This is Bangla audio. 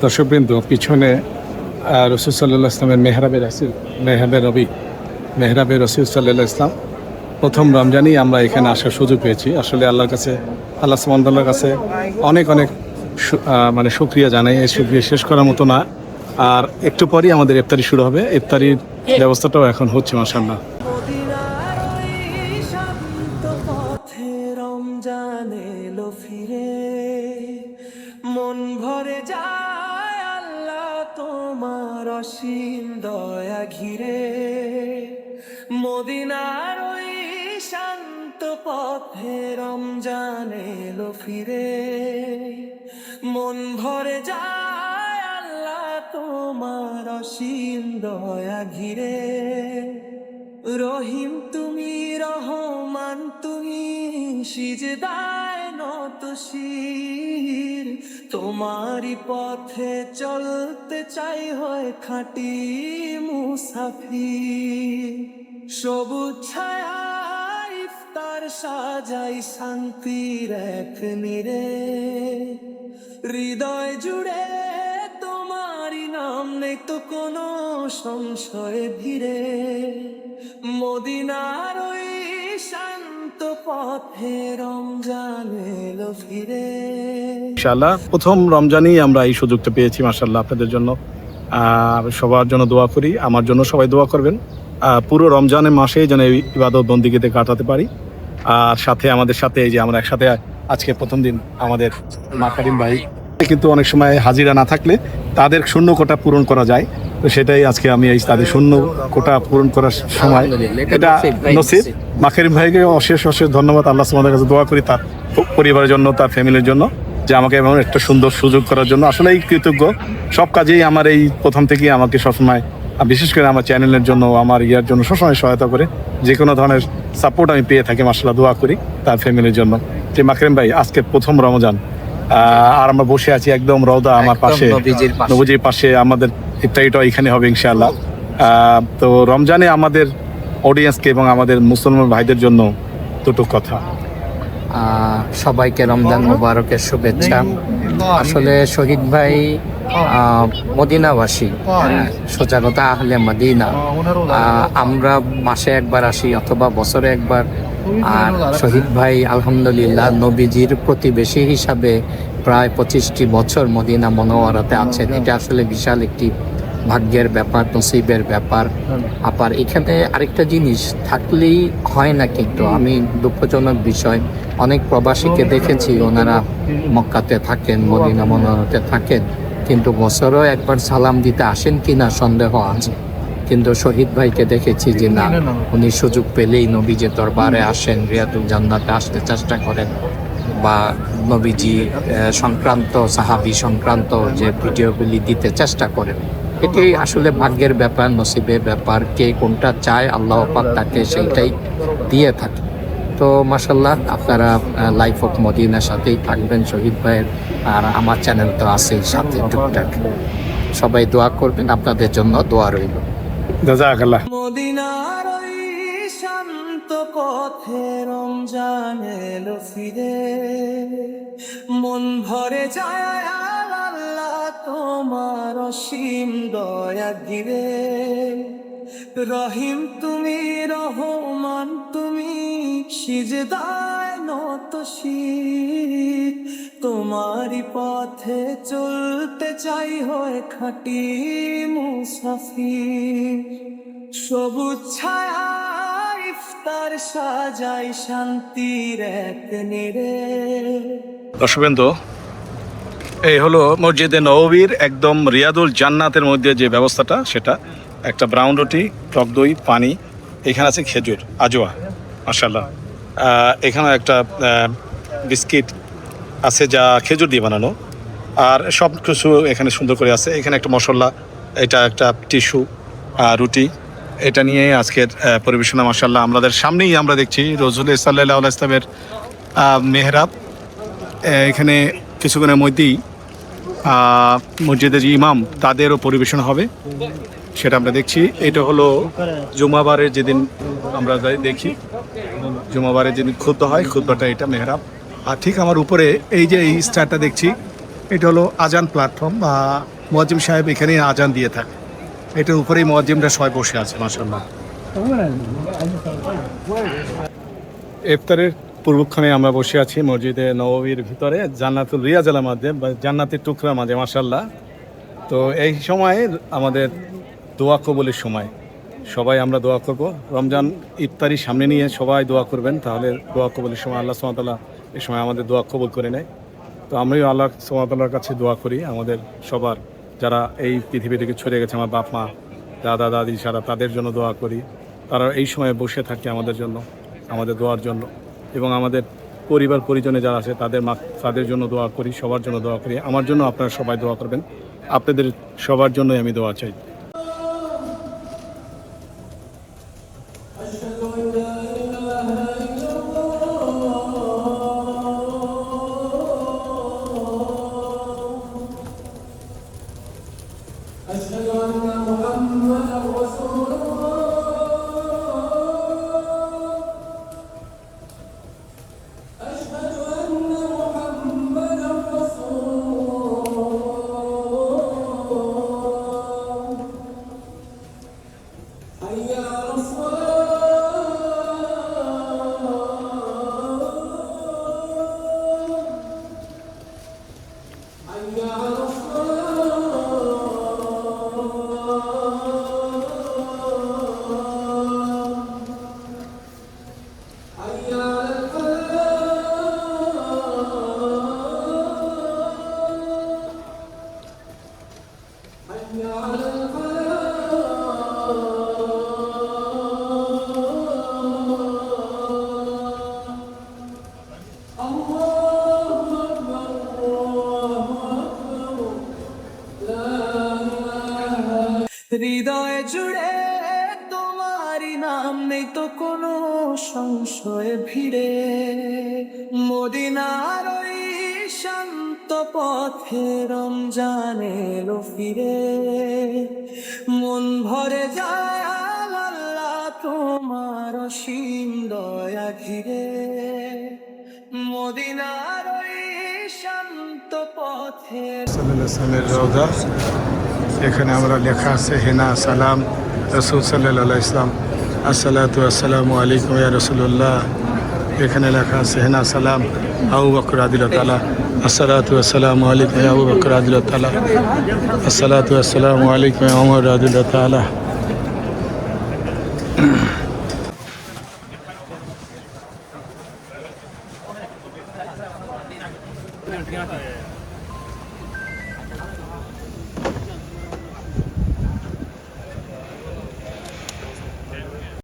দর্শকবৃন্দ, পিছনে রসুল সাল্লাল্লাহু ইসলামের মেহরাবে রসুল সাল্লাল্লাহু ইসলাম প্রথম রমজানই আমরা এখানে আসার সুযোগ পেয়েছি। আসলে আল্লাহর কাছে, আল্লাহ সুবহানাহু ওয়া তাআলার কাছে অনেক অনেক শুকরিয়া জানাই। এই শুকরিয়া শেষ করার মতো না। আর একটু পরেই আমাদের ইফতারি শুরু হবে। ইফতারির ব্যবস্থাটাও এখন হচ্ছে মাশাআল্লাহ। মন ভরে যায় আল্লাহ তোমার অসীম দয়া ঘিরে, মদিনার ওই শান্ত পথে রমজান এলো ফিরে। মন ভরে যায় আল্লাহ তোমার অসীম দয়া ঘিরে। রহিম তুমি, রহমান তুমি, সিজদায় নত শির। তোমারই পথে চলতে চাই হয় খাঁটি মুসাফির। সবুজ ছায়া ইফতার সাজাই শান্তির এক নীড়ে, হৃদয় জুড়ে তোমারই নাম, নেই তো কোনো সংশয় ভিড়ে। মদিনার ওই শান্ত পথে রমজান এলো ফিরে। ইনশাআল্লাহ প্রথম রমজানই আমরা এই সুযোগটা পেয়েছি মাশাআল্লাহ। আপনাদের জন্য আর সবার জন্য দোয়া করি, আমার জন্য সবাই দোয়া করবেন। পুরো রমজানের মাসে যেন এই ইবাদত বন্দিগিতে কাটাতে পারি। আর সাথে আমাদের সাথে এই যে আমরা একসাথে আজকে প্রথম দিন, আমাদের মাকারিম ভাই কিন্তু অনেক সময় হাজিরা না থাকলে তাদের শূন্য কোটা পূরণ করা যায়। তো সেটাই আজকে আমি এই তাদের শূন্য কোটা পূরণ করার সময় এটা নসিব। মাকারিম ভাইকে অশেষ অশেষ ধন্যবাদ। আল্লাহ সুবহানাহু ওয়া তাআলার কাছে দোয়া করি তার পরিবারের জন্য, তার ফ্যামিলির জন্য, যে আমাকে এমন একটা সুন্দর সুযোগ করার জন্য। আসলে এই কৃতজ্ঞ। সব কাজেই আমার এই প্রথম থেকেই আমাকে সবসময়, বিশেষ করে আমার চ্যানেলের জন্য, আমার ইয়ার জন্য সবসময় সহায়তা করে। যে কোনো ধরনের সাপোর্ট আমি পেয়ে থাকি মাশাআল্লাহ। দোয়া করি তার ফ্যামিলির জন্য। যে মাকরিম ভাই আজকে প্রথম রমজান, আর আমরা বসে আছি একদম রওদা আমার পাশে, নবীজির পাশে। আমাদের ইফতারিটা এখানে হবে ইনশাআল্লাহ। তো রমজানে আমাদের অডিয়েন্সকে এবং আমাদের মুসলমান ভাইদের জন্য দুটো কথা। সবাইকে রমজান মুবারকের শুভেচ্ছা। আসলে শহীদ ভাই মদিনাবাসী, সোজা কথা আহলে মদিনা। আমরা মাসে একবার আসি অথবা বছরে একবার। আর শহীদ ভাই আলহামদুলিল্লাহ নবীজির প্রতিবেশী হিসাবে প্রায় 25টি বছর মদিনা মনোয়ারাতে আছেন। এটা আসলে বিশাল একটি ভাগ্যের ব্যাপার, নসিবের ব্যাপার। আবার এখানে আরেকটা জিনিস থাকলেই হয় না, কিন্তু আমি দুঃখজনক বিষয়, অনেক প্রবাসীকে দেখেছি ওনারা মক্কাতে থাকেন, মদিনা মনোয়ারাতে থাকেন, কিন্তু বছরও একবার সালাম দিতে আসেন কিনা সন্দেহ আছে। কিন্তু শহীদ ভাইকে দেখেছি যে না, উনি সুযোগ পেলেই নবীজির দরবারে আসেন, রিয়াদুল জান্নাতে আসতে চেষ্টা করেন, বা নবীজি সংক্রান্ত, সাহাবী সংক্রান্ত যে ভিডিওগুলি দিতে চেষ্টা করেন। এটাই আসলে ভাগ্যের ব্যাপার, নসিবের ব্যাপার। কে কোনটা চায় আল্লাহ পাক তাকে সেইটাই দিয়ে থাকে। তো মাশাআল্লাহ আপনারা লাইফ অফ মদিনার সাথেই থাকবেন শহীদ ভাইয়ের, আর আমার চ্যানেল তো আছেই সাথে টুকটাক। সবাই দোয়া করবেন, আপনাদের জন্য দোয়া রইল। জাযাকাল্লাহ। মদিনার ওই শান্ত পথে রমজান এলো ফিরে। মন ভরে যায় আল্লাহ তোমার অসীম দয়া ঘিরে। রহিম তুমি, রহমান তুমি, সিজদায় নত শির। তোমারই পথে চলতে চাই হয় খাঁটি মুসাফির। সবুজ ছায়া ইফতার সাজাই শান্তির এক নীড়ে। দর্শকবৃন্দ, এই হলো মসজিদে নববীর একদম রিয়াদুল জান্নাতের মধ্যে যে ব্যবস্থাটা, সেটা একটা ব্রাউন রুটি, টক দই, পানি, এখানে আছে খেজুর, আজোয়া মাশাআল্লাহ। এখানে একটা বিস্কিট আছে যা খেজুর দিয়ে বানানো, আর সব কিছু এখানে সুন্দর করে আছে। এখানে একটা মশলা, এটা একটা টিস্যু, রুটি, এটা নিয়ে আজকের পরিবেশনা মাশাআল্লাহ। আমাদের সামনেই আমরা দেখছি রাসূল সাল্লাল্লাহু আলাইহি ওয়াসাল্লামের মেহরাব। এখানে কিছুক্ষণের মধ্যেই মসজিদের যে ইমাম তাদেরও পরিবেশন হবে, সেটা আমরা দেখছি। এটা হলো জুমাবারের যেদিন আমরা দেখি, জুমাবারের যেদিন খুতবা হয়, খুতবাটা এটা মেহরাব। আর ঠিক আমার উপরে এই যে এই স্টারটা দেখছি, এটা হলো আজান প্ল্যাটফর্ম বা মুয়াজ্জিম সাহেব এখানেই আজান দিয়ে থাকে। এটার উপরেই মুয়াজ্জিমরা সবাই বসে আছে মাশাআল্লাহ। ইফতারের পূর্বক্ষণে আমরা বসে আছি মসজিদে নববীর ভিতরে জান্নাতুল রিয়াজের মাঝে বা জান্নাতের টুকরার মাঝে মাশাআল্লাহ। তো এই সময়ে আমাদের দোয়া কবুলের সময়, সবাই আমরা দোয়া করব। রমজান ইফতারি সামনে নিয়ে সবাই দোয়া করবেন, তাহলে দোয়া কবুলের সময় আল্লাহ সুবহানাহু ওয়া তাআলা এই সময় আমাদের দোয়া কবুল করে নেয়। তো আমরাও আল্লাহ সুবহানাহু ওয়া তাআলার কাছে দোয়া করি আমাদের সবার, যারা এই পৃথিবী থেকে ছড়ে গেছে, আমার বাপ মা দাদা দাদি সারা, তাদের জন্য দোয়া করি। তারা এই সময় বসে থাকে আমাদের জন্য, আমাদের দোয়ার জন্য, এবং আমাদের পরিবার পরিজনে যারা আছে তাদের জন্য দোয়া করি, সবার জন্য দোয়া করি। আমার জন্য আপনারা সবাই দোয়া করবেন, আপনাদের সবার জন্যই আমি দোয়া চাই। হৃদয় জুড়ে তোমারই নাম, নেই তো কোনো সংশয় ভিড়ে। মদিনার ওই শান্ত পথে রমজান এলো ফিরে। মন ভরে যায় আল্লাহ তোমার অসীম দয়া ঘিরে। মদিনার ওই শান্ত পথে রওজা, এখানে আমরা লেখা আছে হেনা সালাম রাসূল সাল্লাল্লাহু আলাইহি ইসলাম, আসসালাতু আসসালামু আলাইকুম ইয়া রাসূলুল্লাহ। এখানে লেখা আছে হেনা সালাম আবু বকর রাদিয়াল্লাহু তাআলা, আসসালাতু আসসালামু আলাইকুম ইয়া আবু বকর রাদিয়াল্লাহু তাআলা, আসসালাতু আসসালামু আলাইকুম ইয়া ওমর রাদিয়াল্লাহু তাআলা।